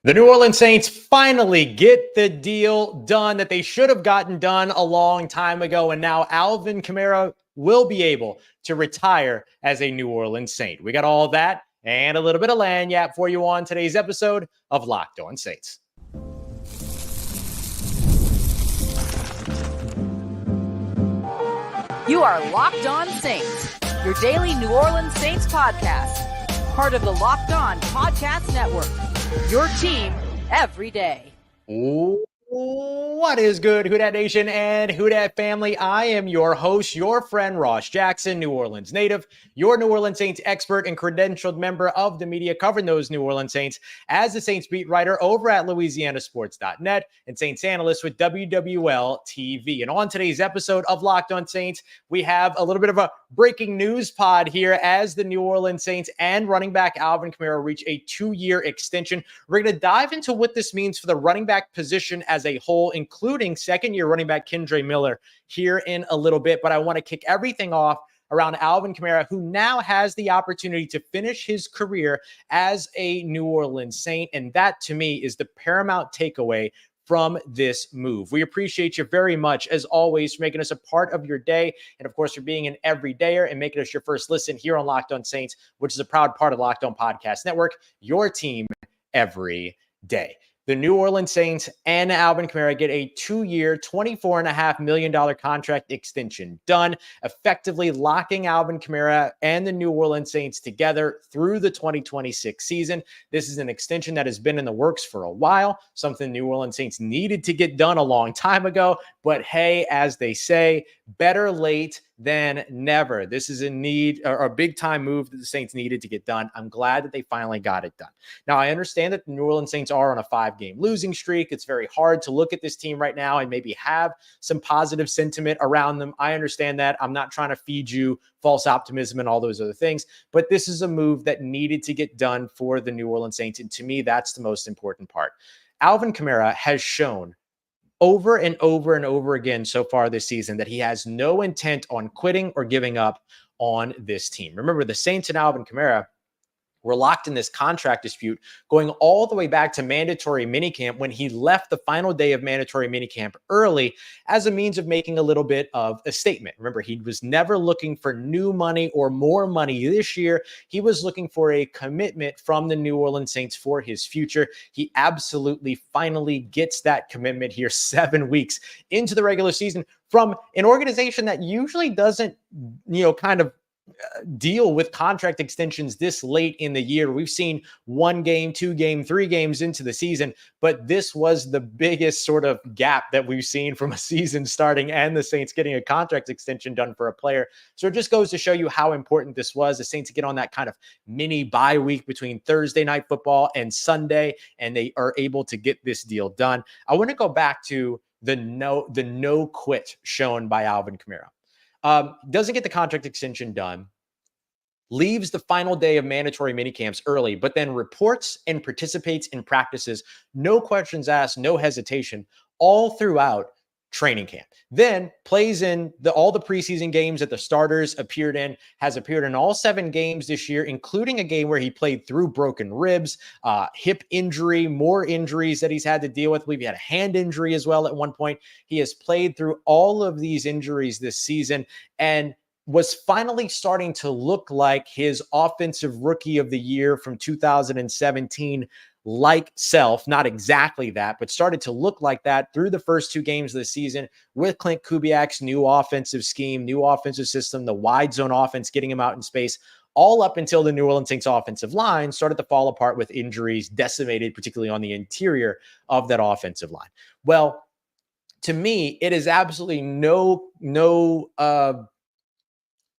The New Orleans Saints finally get the deal done that they should have gotten done a long time ago, and now Alvin Kamara will be able to retire as a New Orleans Saint. We got all that and a little bit of lagniappe for you on today's episode of Locked On Saints. You are Locked On Saints, your daily New Orleans Saints podcast, part of the Locked On Podcast Network. Your team every day. What is good, Who Dat Nation and Who Dat family? I am your host, your friend Ross Jackson, New Orleans native, your New Orleans Saints expert and credentialed member of the media covering those New Orleans Saints as the Saints beat writer over at louisianasports.net and Saints analyst with WWL TV. And on today's episode of Locked On Saints, we have a little bit of a breaking news pod here as the New Orleans Saints and running back Alvin Kamara reach a 2-year extension. We're going to dive into what this means for the running back position as a whole, including second-year running back Kendre Miller here in a little bit. But I want to kick everything off around Alvin Kamara, who now has the opportunity to finish his career as a New Orleans Saint. And that, to me, is the paramount takeaway from this move. We appreciate you very much, as always, for making us a part of your day. And of course, for being an everydayer and making us your first listen here on Locked On Saints, which is a proud part of Locked On Podcast Network, your team every day. The New Orleans Saints and Alvin Kamara get a 2-year, $24.5 million contract extension done, effectively locking Alvin Kamara and the New Orleans Saints together through the 2026 season. This is an extension that has been in the works for a while, something New Orleans Saints needed to get done a long time ago. But hey, as they say, better late than never. This is a need or a big time move that the Saints needed to get done. I'm glad that they finally got it done. Now, I understand that the New Orleans Saints are on a 5-game losing streak. It's very hard to look at this team right now and maybe have some positive sentiment around them. I understand that. I'm not trying to feed you false optimism and all those other things, but this is a move that needed to get done for the New Orleans Saints. And to me, that's the most important part. Alvin Kamara has shown over and over and over again so far this season that he has no intent on quitting or giving up on this team. Remember, the Saints and Alvin Kamara were locked in this contract dispute going all the way back to mandatory minicamp when he left the final day of mandatory minicamp early as a means of making a little bit of a statement. Remember, he was never looking for new money or more money this year. He was looking for a commitment from the New Orleans Saints for his future. He absolutely finally gets that commitment here 7 weeks into the regular season from an organization that usually doesn't, kind of deal with contract extensions this late in the year. We've seen 1 game, 2 game, 3 games into the season, but this was the biggest sort of gap that we've seen from a season starting and the Saints getting a contract extension done for a player. So it just goes to show you how important this was. The Saints get on that kind of mini bye week between Thursday night football and Sunday, and they are able to get this deal done. I want to go back to the no quit shown by Alvin Kamara. Doesn't get the contract extension done, leaves the final day of mandatory minicamps early, but then reports and participates in practices, no questions asked, no hesitation, all throughout training camp. Then plays in all the preseason games that the starters appeared in, has appeared in all 7 games this year, including a game where he played through broken ribs, hip injury, more injuries that he's had to deal with. I believe he had a hand injury as well at one point. He has played through all of these injuries this season and was finally starting to look like his offensive rookie of the year from 2017 like self, not exactly that, but started to look like that through the first 2 games of the season with Clint Kubiak's new offensive scheme, new offensive system, the wide zone offense, getting him out in space, all up until the New Orleans Saints offensive line started to fall apart with injuries, decimated, particularly on the interior of that offensive line. Well, to me, it is absolutely no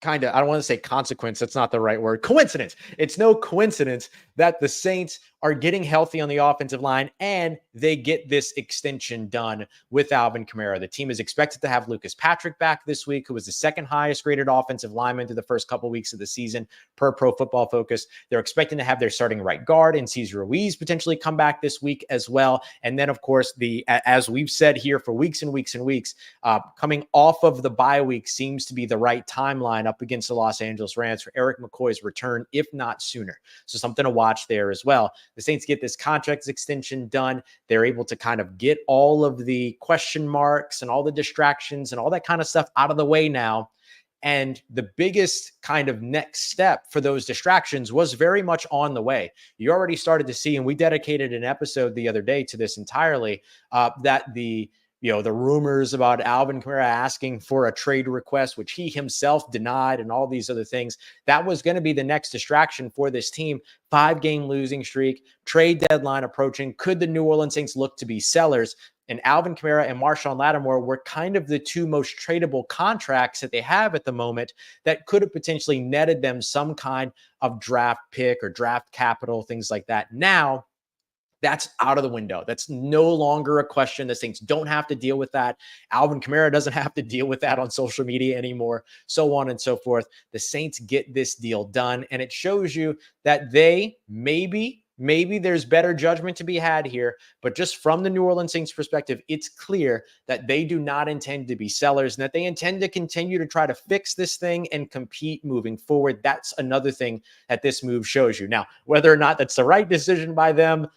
kind of, I don't want to say consequence. That's not the right word. Coincidence. It's no coincidence that the Saints are getting healthy on the offensive line and they get this extension done with Alvin Kamara. The team is expected to have Lucas Patrick back this week, who was the second highest graded offensive lineman through the first couple weeks of the season per Pro Football Focus. They're expecting to have their starting right guard and Cesar Ruiz potentially come back this week as well. And then, of course, as we've said here for weeks and weeks and weeks, coming off of the bye week seems to be the right timeline up against the Los Angeles Rams for Eric McCoy's return, if not sooner. So something to watch there as well. The Saints get this contract extension done. They're able to kind of get all of the question marks and all the distractions and all that kind of stuff out of the way now. And the biggest kind of next step for those distractions was very much on the way. You already started to see, and we dedicated an episode the other day to this entirely, that the rumors about Alvin Kamara asking for a trade request, which he himself denied, and all these other things, that was going to be the next distraction for this team. 5-game losing streak, trade deadline approaching. Could the New Orleans Saints look to be sellers? And Alvin Kamara and Marshawn Lattimore were kind of the two most tradable contracts that they have at the moment that could have potentially netted them some kind of draft pick or draft capital, things like that. Now, that's out of the window. That's no longer a question. The Saints don't have to deal with that. Alvin Kamara doesn't have to deal with that on social media anymore, so on and so forth. The Saints get this deal done, and it shows you that they maybe there's better judgment to be had here, but just from the New Orleans Saints perspective, it's clear that they do not intend to be sellers and that they intend to continue to try to fix this thing and compete moving forward. That's another thing that this move shows you. Now, whether or not that's the right decision by them,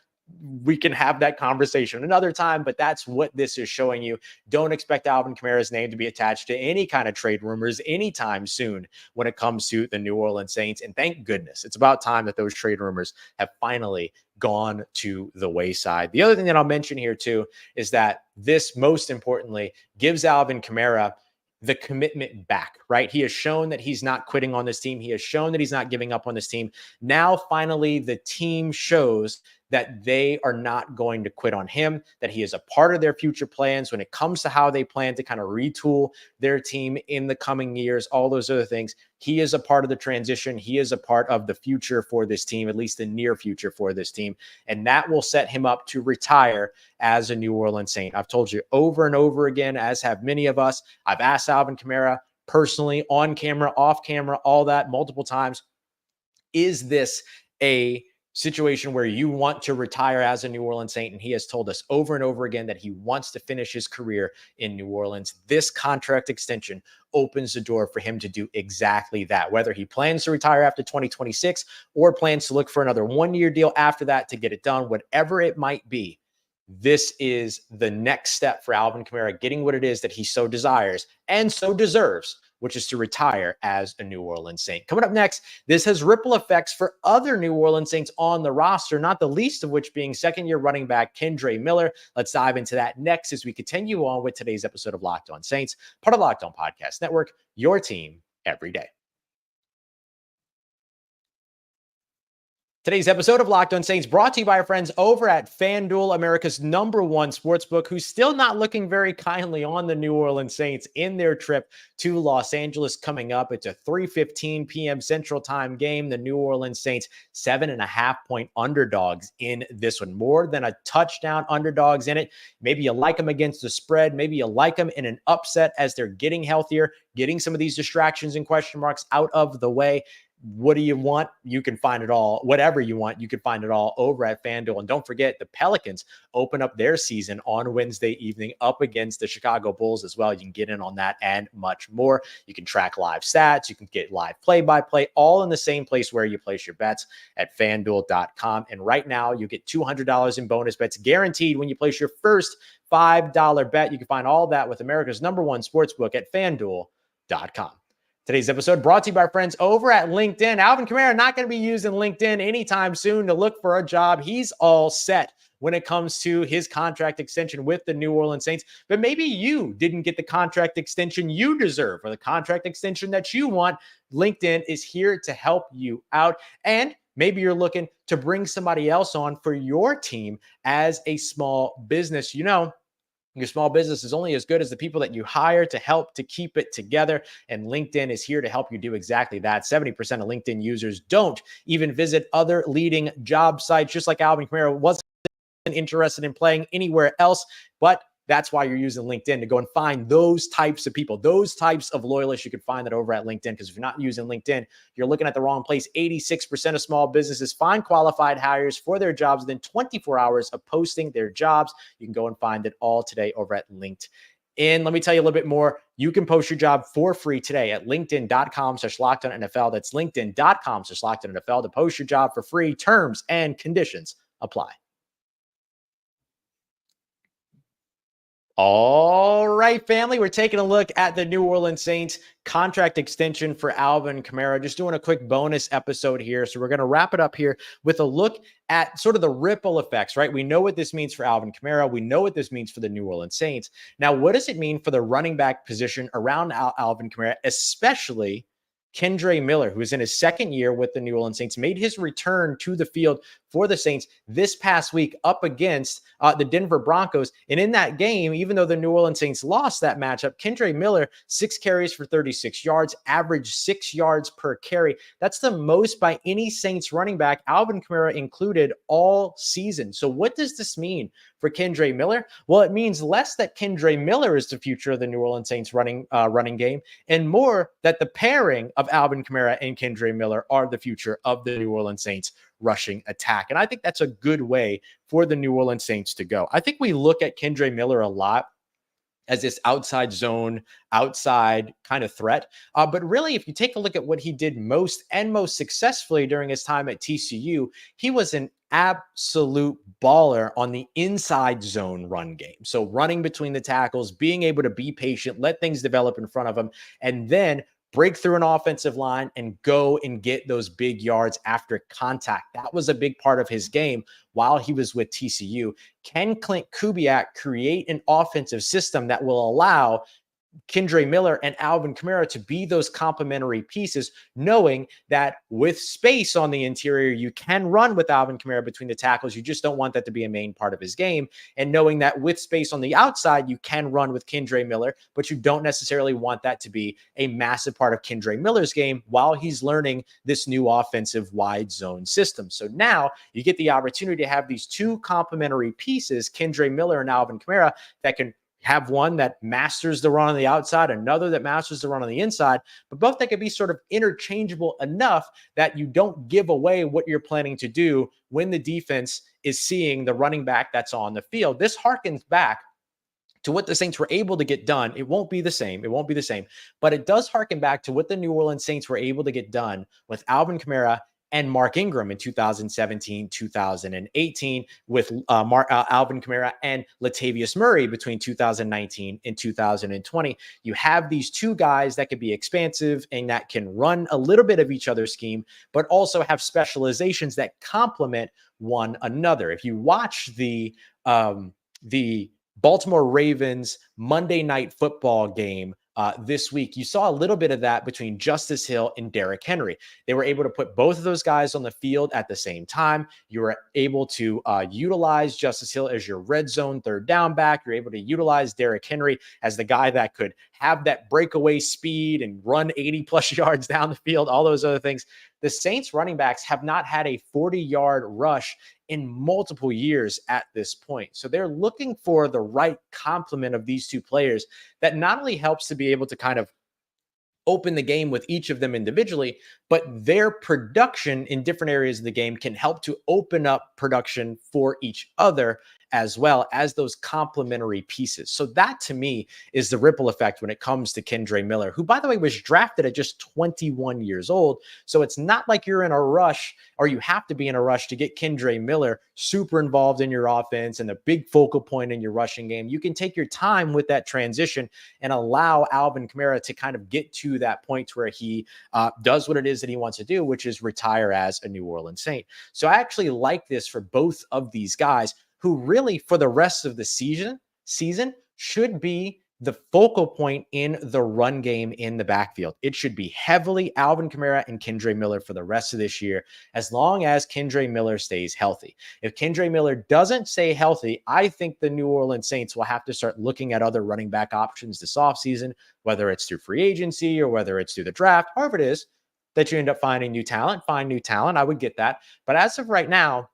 we can have that conversation another time, but that's what this is showing you. Don't expect Alvin Kamara's name to be attached to any kind of trade rumors anytime soon when it comes to the New Orleans Saints. And thank goodness, it's about time that those trade rumors have finally gone to the wayside. The other thing that I'll mention here too is that this, most importantly, gives Alvin Kamara the commitment back, right? He has shown that he's not quitting on this team. He has shown that he's not giving up on this team. Now, finally, the team shows that they are not going to quit on him, that he is a part of their future plans when it comes to how they plan to kind of retool their team in the coming years, all those other things. He is a part of the transition. He is a part of the future for this team, at least the near future for this team. And that will set him up to retire as a New Orleans Saint. I've told you over and over again, as have many of us. I've asked Alvin Kamara personally, on camera, off camera, all that multiple times. Is this a situation where you want to retire as a New Orleans Saint? And he has told us over and over again that he wants to finish his career in New Orleans. This contract extension opens the door for him to do exactly that. Whether he plans to retire after 2026 or plans to look for another one-year deal after that to get it done, whatever it might be, this is the next step for Alvin Kamara, getting what it is that he so desires and so deserves, which is to retire as a New Orleans Saint. Coming up next, this has ripple effects for other New Orleans Saints on the roster, not the least of which being second-year running back Kendre Miller. Let's dive into that next as we continue on with today's episode of Locked On Saints, part of Locked On Podcast Network, your team every day. Today's episode of Locked On Saints brought to you by our friends over at FanDuel, America's #1 sportsbook, who's still not looking very kindly on the New Orleans Saints in their trip to Los Angeles coming up. It's a 3:15 p.m. Central Time game. The New Orleans Saints 7.5-point underdogs in this one, more than a touchdown underdogs in it. Maybe you like them against the spread. Maybe you like them in an upset as they're getting healthier, getting some of these distractions and question marks out of the way. What do you want? You can find it all. Whatever you want, you can find it all over at FanDuel. And don't forget, the Pelicans open up their season on Wednesday evening up against the Chicago Bulls as well. You can get in on that and much more. You can track live stats. You can get live play-by-play, all in the same place where you place your bets at FanDuel.com. And right now, you get $200 in bonus bets guaranteed when you place your first $5 bet. You can find all that with America's #1 sportsbook at FanDuel.com. Today's episode brought to you by our friends over at LinkedIn. Alvin Kamara not going to be using LinkedIn anytime soon to look for a job. He's all set when it comes to his contract extension with the New Orleans Saints. But maybe you didn't get the contract extension you deserve or the contract extension that you want. LinkedIn is here to help you out. And maybe you're looking to bring somebody else on for your team as a small business. You know, your small business is only as good as the people that you hire to help to keep it together. And LinkedIn is here to help you do exactly that. 70% of LinkedIn users don't even visit other leading job sites, just like Alvin Kamara wasn't interested in playing anywhere else. But that's why you're using LinkedIn, to go and find those types of people, those types of loyalists. You can find that over at LinkedIn, because if you're not using LinkedIn, you're looking at the wrong place. 86% of small businesses find qualified hires for their jobs within 24 hours of posting their jobs. You can go and find it all today over at LinkedIn. Let me tell you a little bit more. You can post your job for free today at linkedin.com/LockedOnNFL. That's linkedin.com/LockedOnNFL to post your job for free. Terms and conditions apply. All right, family, we're taking a look at the New Orleans Saints contract extension for Alvin Kamara. Just doing a quick bonus episode here. So we're going to wrap it up here with a look at sort of the ripple effects, right? We know what this means for Alvin Kamara. We know what this means for the New Orleans Saints. Now, what does it mean for the running back position around Alvin Kamara, especially Kendre Miller, who is in his second year with the New Orleans Saints, made his return to the field for the Saints this past week up against the Denver Broncos. And in that game, even though the New Orleans Saints lost that matchup, Kendre Miller, 6 carries for 36 yards, average 6 yards per carry. That's the most by any Saints running back, Alvin Kamara included, all season. So what does this mean for Kendre Miller? Well, it means less that Kendre Miller is the future of the New Orleans Saints running game, and more that the pairing of Alvin Kamara and Kendre Miller are the future of the New Orleans Saints rushing attack. And I think that's a good way for the New Orleans Saints to go. I think we look at Kendre Miller a lot as this outside zone, outside kind of threat. But really, if you take a look at what he did most successfully during his time at TCU, he was an absolute baller on the inside zone run game. So running between the tackles, being able to be patient, let things develop in front of him, and then break through an offensive line and go and get those big yards after contact. That was a big part of his game while he was with TCU. Can Clint Kubiak create an offensive system that will allow Kendre Miller and Alvin Kamara to be those complementary pieces, knowing that with space on the interior, you can run with Alvin Kamara between the tackles. You just don't want that to be a main part of his game. And knowing that with space on the outside, you can run with Kendre Miller, but you don't necessarily want that to be a massive part of Kendre Miller's game while he's learning this new offensive wide zone system. So now you get the opportunity to have these two complementary pieces, Kendre Miller and Alvin Kamara, that can have one that masters the run on the outside, another that masters the run on the inside, but both that could be sort of interchangeable enough that you don't give away what you're planning to do when the defense is seeing the running back that's on the field. This harkens back to what the Saints were able to get done. It won't be the same. It won't be the same, but it does harken back to what the New Orleans Saints were able to get done with Alvin Kamara and Mark Ingram in 2017, 2018, with Alvin Kamara and Latavius Murray between 2019 and 2020. You have these two guys that can be expansive and that can run a little bit of each other's scheme, but also have specializations that complement one another. If you watch the Baltimore Ravens Monday Night Football game this week, you saw a little bit of that between Justice Hill and Derrick Henry. They were able to put both of those guys on the field at the same time. You were able to utilize Justice Hill as your red zone third down back. You're able to utilize Derrick Henry as the guy that could have that breakaway speed and run 80 plus yards down the field, all those other things. The Saints running backs have not had a 40-yard rush in multiple years at this point. So they're looking for the right complement of these two players that not only helps to be able to kind of open the game with each of them individually, but their production in different areas of the game can help to open up production for each other as well as those complementary pieces. So that to me is the ripple effect when it comes to Kendre Miller, who by the way was drafted at just 21 years old. So it's not like you're in a rush or you have to be in a rush to get Kendre Miller super involved in your offense and the big focal point in your rushing game. You can take your time with that transition and allow Alvin Kamara to kind of get to that point where he does what it is that he wants to do, which is retire as a New Orleans Saint. So I actually like this for both of these guys, who really for the rest of the season should be the focal point in the run game in the backfield. It should be heavily Alvin Kamara and Kendre Miller for the rest of this year, as long as Kendre Miller stays healthy. If Kendre Miller doesn't stay healthy, I think the New Orleans Saints will have to start looking at other running back options this offseason, whether it's through free agency or whether it's through the draft, however it is that you end up finding new talent, find new talent. I would get that. But as of right now,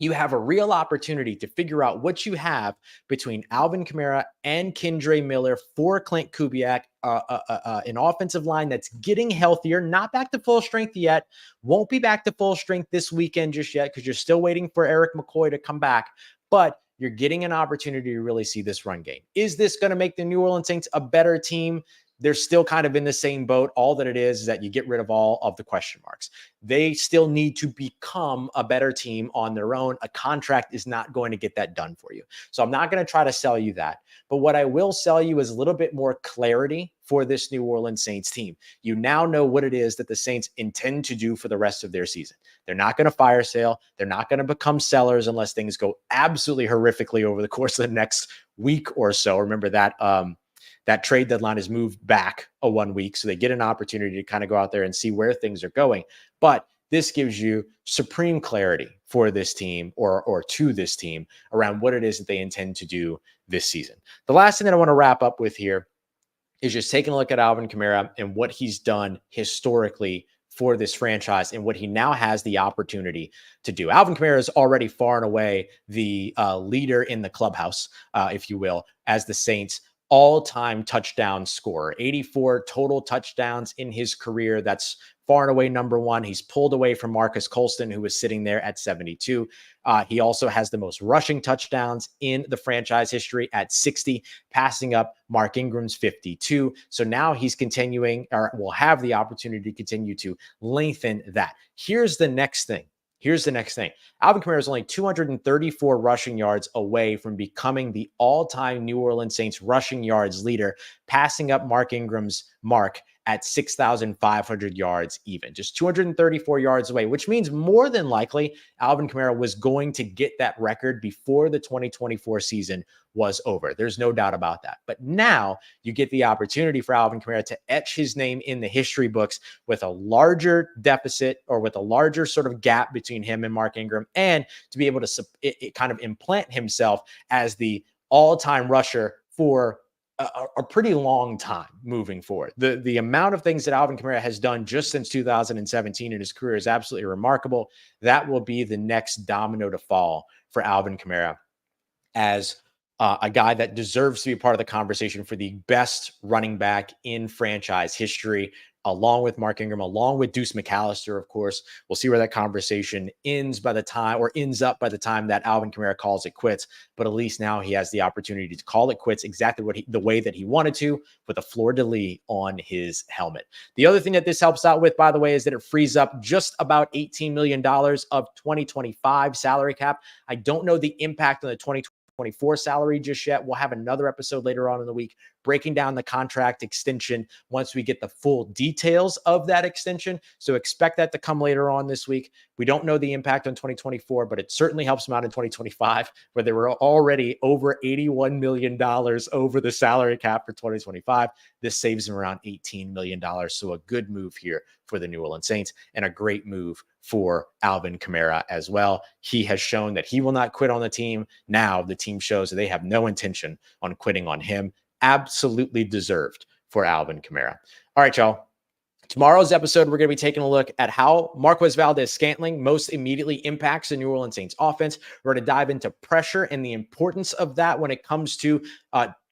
you have a real opportunity to figure out what you have between Alvin Kamara and Kendre Miller for Clint Kubiak, an offensive line that's getting healthier, not back to full strength yet, won't be back to full strength this weekend just yet because you're still waiting for Eric McCoy to come back, but you're getting an opportunity to really see this run game. Is this going to make the New Orleans Saints a better team? they're still kind of in the same boat. All that it is that you get rid of all of the question marks. They still need to become a better team on their own. A contract is not going to get that done for you. So I'm not going to try to sell you that. But what I will sell you is a little bit more clarity for this New Orleans Saints team. You now know what it is that the Saints intend to do for the rest of their season. They're not going to fire sale. They're not going to become sellers unless things go absolutely horrifically over the course of the next week or so. Remember that that trade deadline is moved back 1 week, so they get an opportunity to kind of go out there and see where things are going. But this gives you supreme clarity for this team or to this team around what it is that they intend to do this season. The last thing that I want to wrap up with here is just taking a look at Alvin Kamara and what he's done historically for this franchise and what he now has the opportunity to do. Alvin Kamara is already far and away the leader in the clubhouse, if you will, as the Saints' all-time touchdown scorer. 84 total touchdowns in his career. That's far and away number one. He's pulled away from Marcus Colston, who was sitting there at 72. He also has the most rushing touchdowns in the franchise history at 60, passing up Mark Ingram's 52. So now he's continuing, or will have the opportunity to continue to lengthen that. Here's the next thing. Alvin Kamara is only 234 rushing yards away from becoming the all-time New Orleans Saints rushing yards leader, passing up Mark Ingram's mark at 6,500 yards even. Just 234 yards away, which means more than likely Alvin Kamara was going to get that record before the 2024 season was over. There's no doubt about that. But now you get the opportunity for Alvin Kamara to etch his name in the history books with a larger deficit or with a larger sort of gap between him and Mark Ingram, and to be able to kind of implant himself as the all-time rusher for a pretty long time moving forward. The amount of things that Alvin Kamara has done just since 2017 in his career is absolutely remarkable. That will be the next domino to fall for Alvin Kamara as a guy that deserves to be part of the conversation for the best running back in franchise history, along with Mark Ingram, along with Deuce McAllister, of course. We'll see where that conversation ends up by the time that Alvin Kamara calls it quits. But at least now he has the opportunity to call it quits exactly the way that he wanted to, with a fleur-de-lis on his helmet. The other thing that this helps out with, by the way, is that it frees up just about $18 million of 2025 salary cap. I don't know the impact on the 2024 salary just yet. We'll have another episode later on in the week breaking down the contract extension once we get the full details of that extension. So expect that to come later on this week. We don't know the impact on 2024, but it certainly helps them out in 2025, where they were already over $81 million over the salary cap for 2025. This saves them around $18 million. So a good move here for the New Orleans Saints, and a great move for Alvin Kamara as well. He has shown that he will not quit on the team. Now the team shows that they have no intention on quitting on him. Absolutely deserved for Alvin Kamara. All right, y'all. Tomorrow's episode, we're going to be taking a look at how Marquez Valdes-Scantling most immediately impacts the New Orleans Saints offense. We're going to dive into pressure and the importance of that when it comes to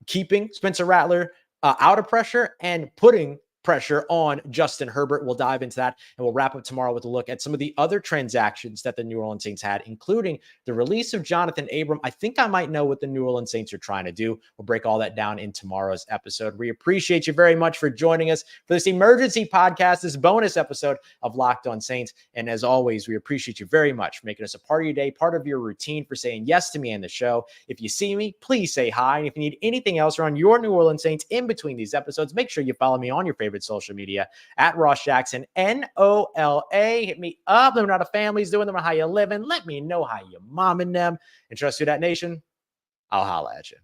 keeping Spencer Rattler out of pressure and putting pressure on Justin Herbert. We'll dive into that, and we'll wrap up tomorrow with a look at some of the other transactions that the New Orleans Saints had, including the release of Jonathan Abram. I think I might know what the New Orleans Saints are trying to do. We'll break all that down in tomorrow's episode. We appreciate you very much for joining us for this emergency podcast, this bonus episode of Locked On Saints. And as always, we appreciate you very much for making us a part of your day, part of your routine, for saying yes to me and the show. If you see me, please say hi. And if you need anything else around your New Orleans Saints in between these episodes, make sure you follow me on your favorite social media at Ross Jackson, NOLA. Hit me up. Let me know how the family's doing. Let me know how you living. Let me know how you momming them. And trust Who Dat Nation, I'll holla at you.